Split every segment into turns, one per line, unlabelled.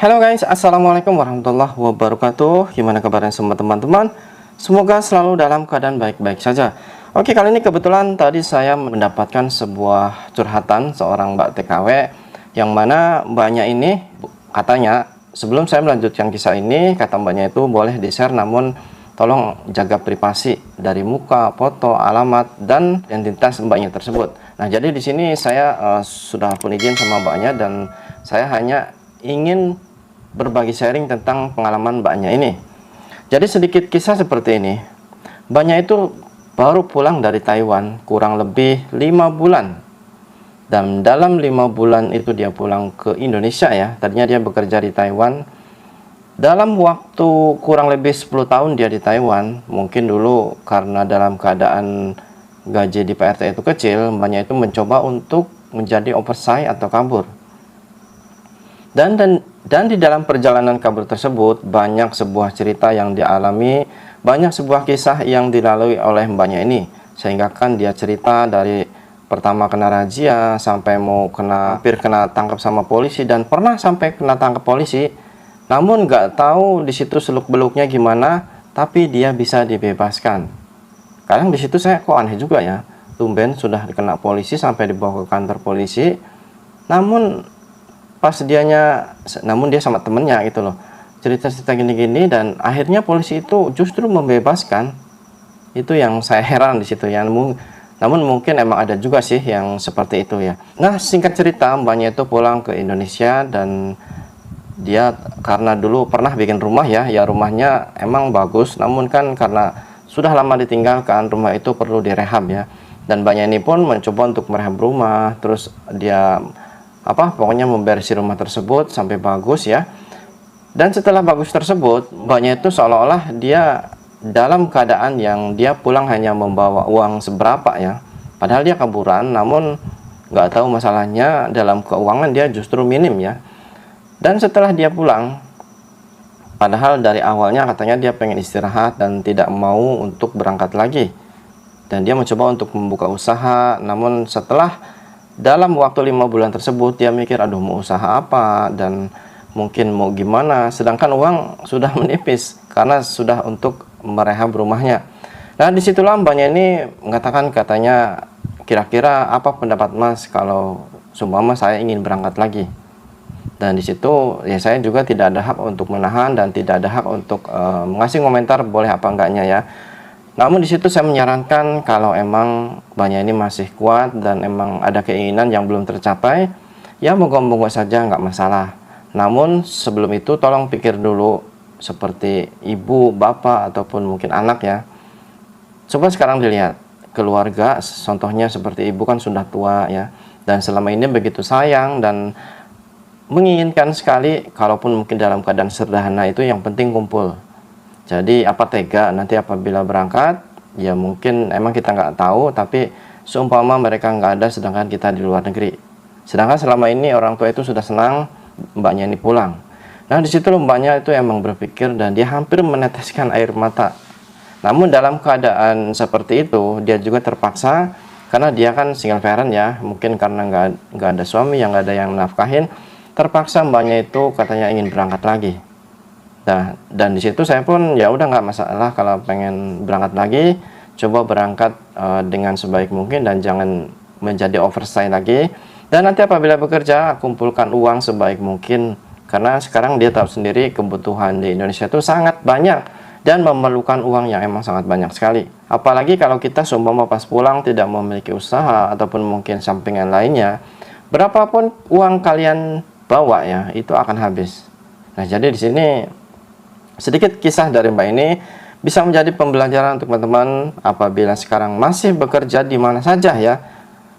Halo guys, assalamualaikum warahmatullahi wabarakatuh. Gimana kabarnya semua teman-teman? Semoga selalu dalam keadaan baik-baik saja. Oke, kali ini kebetulan tadi saya mendapatkan sebuah curhatan seorang Mbak TKW, yang mana mbaknya ini katanya, sebelum saya melanjutkan kisah ini, kata mbaknya itu boleh di-share, namun tolong jaga privasi dari muka, foto, alamat, dan identitas mbaknya tersebut. Nah, jadi di sini saya sudah pun izin sama mbaknya, dan saya hanya ingin berbagi sharing tentang pengalaman mbaknya ini. Jadi sedikit kisah seperti ini. Mbaknya itu baru pulang dari Taiwan kurang lebih 5 bulan. Dan dalam 5 bulan itu dia pulang ke Indonesia ya. Tadinya dia bekerja di Taiwan. Dalam waktu kurang lebih 10 tahun dia di Taiwan. Mungkin dulu karena dalam keadaan gaji di PRT itu kecil, mbaknya itu mencoba untuk menjadi oversize atau kabur. Dan di dalam perjalanan kabur tersebut banyak sebuah cerita yang dialami, banyak sebuah kisah yang dilalui oleh mbaknya ini, sehingga kan dia cerita dari pertama kena razia sampai mau hampir kena tangkap sama polisi, dan pernah sampai kena tangkap polisi, namun nggak tahu di situ seluk beluknya gimana, tapi dia bisa dibebaskan. Kadang di situ saya kok aneh juga ya, tumben sudah kena polisi sampai dibawa ke kantor polisi, namun dia sama temennya gitu loh, cerita-cerita gini-gini, dan akhirnya polisi itu justru membebaskan. Itu yang saya heran di situ ya. Namun mungkin emang ada juga sih yang seperti itu ya. Nah, singkat cerita, mbaknya itu pulang ke Indonesia, dan dia karena dulu pernah bikin rumah ya, rumahnya emang bagus, namun kan karena sudah lama ditinggalkan, rumah itu perlu direhab ya. Dan mbaknya ini pun mencoba untuk merehab rumah, terus dia pokoknya membersih rumah tersebut sampai bagus ya. Dan setelah bagus tersebut, mbaknya itu seolah-olah dia dalam keadaan yang dia pulang hanya membawa uang seberapa ya, padahal dia kaburan, namun nggak tahu masalahnya dalam keuangan dia justru minim ya. Dan setelah dia pulang, padahal dari awalnya katanya dia pengen istirahat dan tidak mau untuk berangkat lagi, dan dia mencoba untuk membuka usaha, namun setelah dalam waktu 5 bulan tersebut dia mikir, aduh mau usaha apa dan mungkin mau gimana, sedangkan uang sudah menipis karena sudah untuk merehab rumahnya. Nah, disitulah mbaknya ini mengatakan, katanya, kira-kira apa pendapat mas kalau seumpama saya ingin berangkat lagi. Dan disitu ya saya juga tidak ada hak untuk menahan dan tidak ada hak untuk mengasih komentar boleh apa enggaknya ya. Namun di situ saya menyarankan kalau emang mbaknya ini masih kuat dan emang ada keinginan yang belum tercapai, ya monggo-monggo saja, nggak masalah. Namun sebelum itu tolong pikir dulu, seperti ibu, bapak, ataupun mungkin anak ya. Coba sekarang dilihat keluarga, contohnya seperti ibu kan sudah tua ya, dan selama ini begitu sayang dan menginginkan sekali, kalaupun mungkin dalam keadaan sederhana itu yang penting kumpul. Jadi apa tega nanti apabila berangkat, ya mungkin emang kita nggak tahu, tapi seumpama mereka nggak ada sedangkan kita di luar negeri. Sedangkan selama ini orang tua itu sudah senang mbaknya ini pulang. Nah, di situ mbaknya itu emang berpikir dan dia hampir meneteskan air mata. Namun dalam keadaan seperti itu dia juga terpaksa, karena dia kan single parent ya, mungkin karena nggak ada suami, yang nggak ada yang nafkahin, terpaksa mbaknya itu katanya ingin berangkat lagi. Nah, dan di situ saya pun ya udah nggak masalah, kalau pengen berangkat lagi, coba berangkat dengan sebaik mungkin dan jangan menjadi oversize lagi. Dan nanti apabila bekerja, kumpulkan uang sebaik mungkin, karena sekarang dia tahu sendiri kebutuhan di Indonesia itu sangat banyak dan memerlukan uang yang emang sangat banyak sekali. Apalagi kalau kita seumpama pas pulang tidak memiliki usaha ataupun mungkin sampingan lainnya, berapapun uang kalian bawa ya itu akan habis. Nah, jadi di sini sedikit kisah dari mbak ini bisa menjadi pembelajaran untuk teman-teman apabila sekarang masih bekerja di mana saja ya.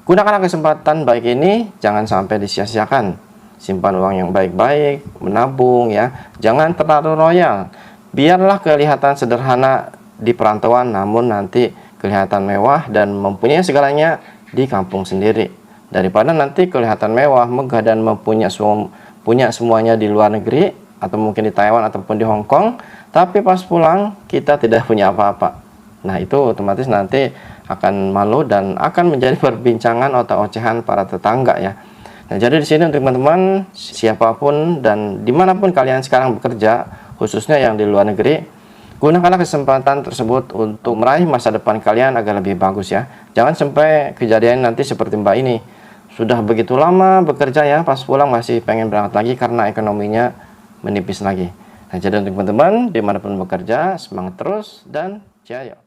Gunakanlah kesempatan baik ini, jangan sampai disia-siakan. Simpan uang yang baik-baik, menabung ya. Jangan terlalu royal. Biarlah kelihatan sederhana di perantauan, namun nanti kelihatan mewah dan mempunyai segalanya di kampung sendiri. Daripada nanti kelihatan mewah, megah dan punya semuanya di luar negeri, atau mungkin di Taiwan ataupun di Hong Kong, tapi pas pulang kita tidak punya apa-apa. Nah, itu otomatis nanti akan malu dan akan menjadi perbincangan atau ocehan para tetangga ya. Nah, jadi di sini untuk teman-teman siapapun dan dimanapun kalian sekarang bekerja, khususnya yang di luar negeri, gunakanlah kesempatan tersebut untuk meraih masa depan kalian agar lebih bagus ya. Jangan sampai kejadian nanti seperti Mbak ini, sudah begitu lama bekerja ya, pas pulang masih pengen berangkat lagi karena ekonominya menipis lagi. Nah, jadi untuk teman-teman dimanapun bekerja, semangat terus dan jaya.